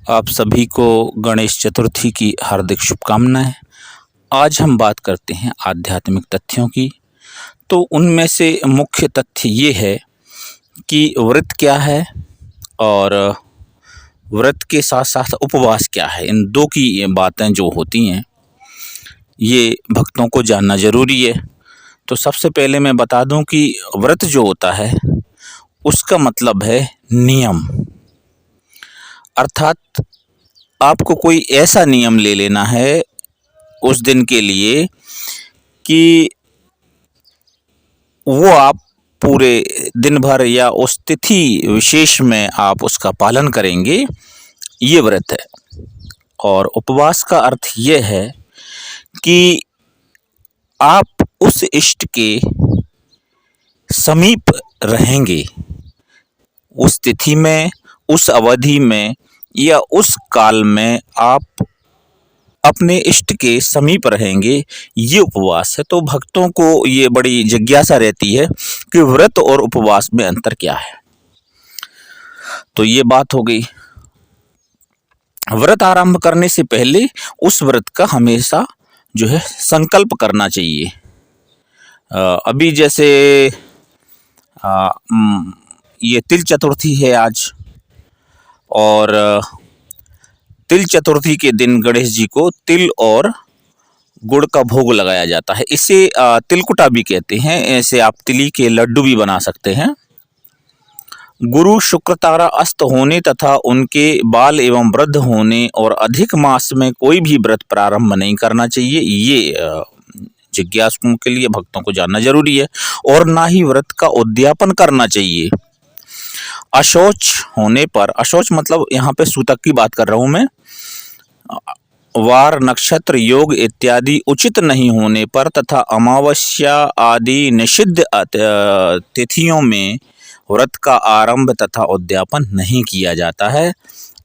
आप सभी को गणेश चतुर्थी की हार्दिक शुभकामनाएं। आज हम बात करते हैं आध्यात्मिक तथ्यों की। तो उनमें से मुख्य तथ्य ये है कि व्रत क्या है और व्रत के साथ साथ उपवास क्या है। इन दो की ये बातें जो होती हैं ये भक्तों को जानना ज़रूरी है। तो सबसे पहले मैं बता दूं कि व्रत जो होता है उसका मतलब है नियम, अर्थात आपको कोई ऐसा नियम ले लेना है उस दिन के लिए कि वो आप पूरे दिन भर या उस तिथि विशेष में आप उसका पालन करेंगे, ये व्रत है। और उपवास का अर्थ ये है कि आप उस इष्ट के समीप रहेंगे, उस तिथि में, उस अवधि में या उस काल में आप अपने इष्ट के समीप रहेंगे, ये उपवास है। तो भक्तों को ये बड़ी जिज्ञासा रहती है कि व्रत और उपवास में अंतर क्या है। तो ये बात हो गई। व्रत आरंभ करने से पहले उस व्रत का हमेशा जो है संकल्प करना चाहिए। अभी जैसे ये तिल चतुर्थी है आज, और तिल चतुर्थी के दिन गणेश जी को तिल और गुड़ का भोग लगाया जाता है। इसे तिलकुटा भी कहते हैं। ऐसे आप तिली के लड्डू भी बना सकते हैं। गुरु शुक्र तारा अस्त होने तथा उनके बाल एवं वृद्ध होने और अधिक मास में कोई भी व्रत प्रारंभ नहीं करना चाहिए। ये जिज्ञासुओं के लिए, भक्तों को जानना जरूरी है। और ना ही व्रत का उद्यापन करना चाहिए। अशौच होने पर, अशौच मतलब यहाँ पे सूतक की बात कर रहा हूं मैं, वार नक्षत्र योग इत्यादि उचित नहीं होने पर तथा अमावस्या आदि निषिद्ध तिथियों में व्रत का आरंभ तथा उद्यापन नहीं किया जाता है।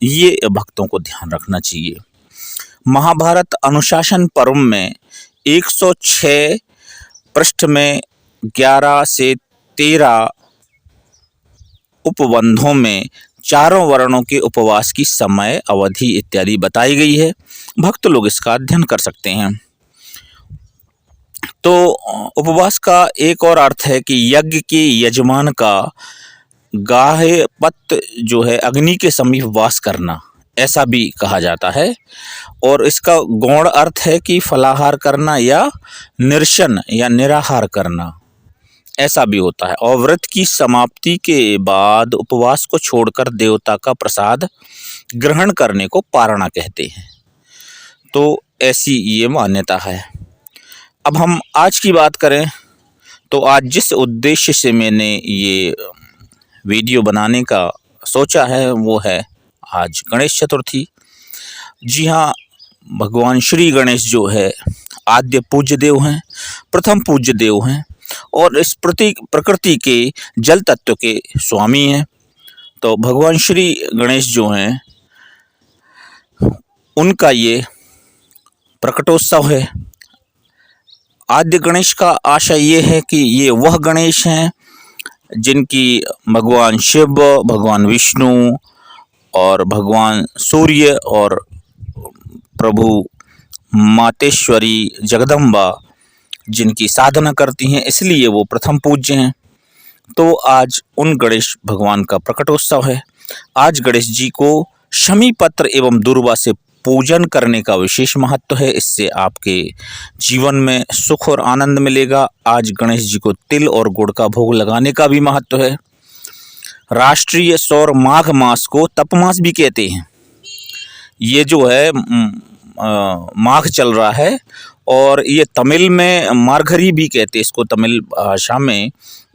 ये भक्तों को ध्यान रखना चाहिए। महाभारत अनुशासन पर्व में 106 पृष्ठ में 11 से 13 उपबंधों में चारों वर्णों के उपवास की समय अवधि इत्यादि बताई गई है। भक्त लोग इसका अध्ययन कर सकते हैं। तो उपवास का एक और अर्थ है कि यज्ञ के यजमान का गाहे पत्त जो है अग्नि के समीप वास करना, ऐसा भी कहा जाता है। और इसका गौण अर्थ है कि फलाहार करना या निर्शन या निराहार करना, ऐसा भी होता है। और व्रत की समाप्ति के बाद उपवास को छोड़कर देवता का प्रसाद ग्रहण करने को पारणा कहते हैं। तो ऐसी ये मान्यता है। अब हम आज की बात करें तो आज जिस उद्देश्य से मैंने ये वीडियो बनाने का सोचा है वो है आज गणेश चतुर्थी। जी हाँ, भगवान श्री गणेश जो है आद्य पूज्य देव हैं, प्रथम पूज्य देव हैं और इस प्रकृति के जल तत्व के स्वामी हैं। तो भगवान श्री गणेश जो हैं उनका ये प्रकटोत्सव है। आद्य गणेश का आशय ये है कि ये वह गणेश हैं जिनकी भगवान शिव, भगवान विष्णु और भगवान सूर्य और प्रभु मातेश्वरी जगदम्बा जिनकी साधना करती हैं, इसलिए वो प्रथम पूज्य हैं। तो आज उन गणेश भगवान का प्रकटोत्सव है। आज गणेश जी को शमी पत्र एवं दूर्वा से पूजन करने का विशेष महत्व है। इससे आपके जीवन में सुख और आनंद मिलेगा। आज गणेश जी को तिल और गुड़ का भोग लगाने का भी महत्व है। राष्ट्रीय सौर माघ मास को तप मास भी कहते हैं। ये जो है माघ चल रहा है और ये तमिल में मार्गरी भी कहते हैं इसको। तमिल भाषा में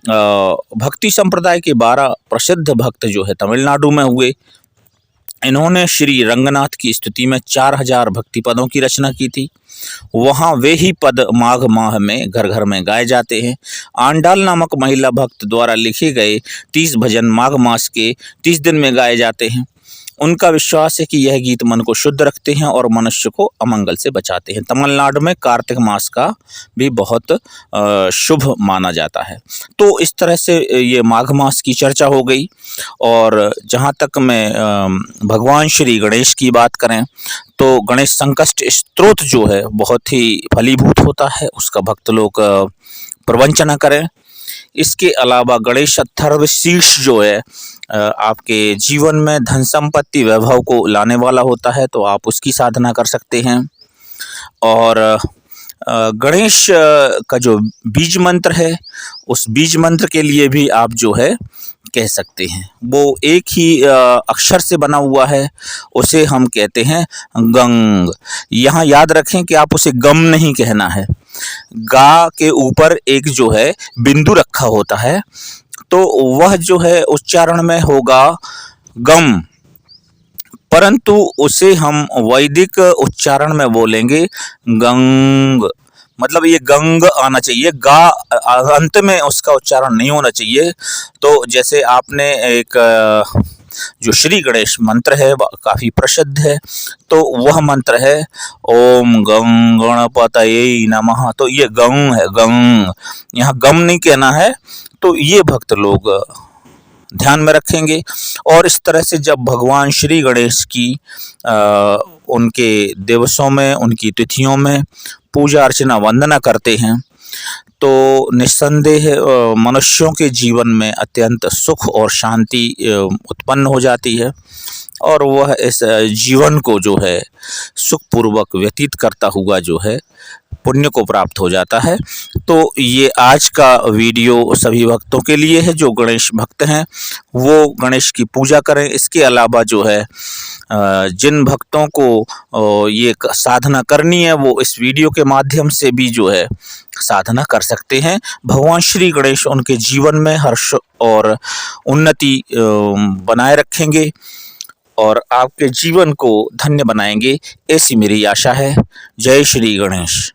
भक्ति संप्रदाय के 12 प्रसिद्ध भक्त जो है तमिलनाडु में हुए। इन्होंने श्री रंगनाथ की स्तुति में 4000 भक्ति पदों की रचना की थी। वहाँ वे ही पद माघ माह में घर घर में गाए जाते हैं। आंडाल नामक महिला भक्त द्वारा लिखे गए 30 भजन माघ मास के 30 दिन में गाए जाते हैं। उनका विश्वास है कि यह गीत मन को शुद्ध रखते हैं और मनुष्य को अमंगल से बचाते हैं। तमिलनाडु में कार्तिक मास का भी बहुत शुभ माना जाता है। तो इस तरह से ये माघ मास की चर्चा हो गई। और जहाँ तक मैं भगवान श्री गणेश की बात करें तो गणेश संकष्ट स्तोत्र जो है बहुत ही फलीभूत होता है, उसका भक्त लोग प्रवंचना करें। इसके अलावा गणेश अथर्वशीर्ष जो है आपके जीवन में धन संपत्ति वैभव को लाने वाला होता है, तो आप उसकी साधना कर सकते हैं। और गणेश का जो बीज मंत्र है, उस बीज मंत्र के लिए भी आप जो है कह सकते हैं। वो एक ही अक्षर से बना हुआ है, उसे हम कहते हैं गंग। यहाँ याद रखें कि आप उसे गम नहीं कहना है। गा के ऊपर एक जो है बिंदु रखा होता है, तो वह जो है उच्चारण में होगा गम, परंतु उसे हम वैदिक उच्चारण में बोलेंगे गंग। मतलब ये गंग आना चाहिए, गा अंत में उसका उच्चारण नहीं होना चाहिए। तो जैसे आपने एक जो श्री गणेश मंत्र है वह काफ़ी प्रसिद्ध है, तो वह मंत्र है ओम गं गणपतये नमः। तो ये गंग है, गंग, यहाँ गम नहीं कहना है। तो ये भक्त लोग ध्यान में रखेंगे। और इस तरह से जब भगवान श्री गणेश की उनके दिवसों में, उनकी तिथियों में पूजा अर्चना वंदना करते हैं, तो निस्संदेह मनुष्यों के जीवन में अत्यंत सुख और शांति उत्पन्न हो जाती है, और वह इस जीवन को जो है सुखपूर्वक व्यतीत करता हुआ जो है पुण्य को प्राप्त हो जाता है। तो ये आज का वीडियो सभी भक्तों के लिए है जो गणेश भक्त हैं, वो गणेश की पूजा करें। इसके अलावा जो है जिन भक्तों को ये साधना करनी है, वो इस वीडियो के माध्यम से भी जो है साधना कर सकते हैं। भगवान श्री गणेश उनके जीवन में हर्ष और उन्नति बनाए रखेंगे और आपके जीवन को धन्य बनाएंगे, ऐसी मेरी आशा है। जय श्री गणेश।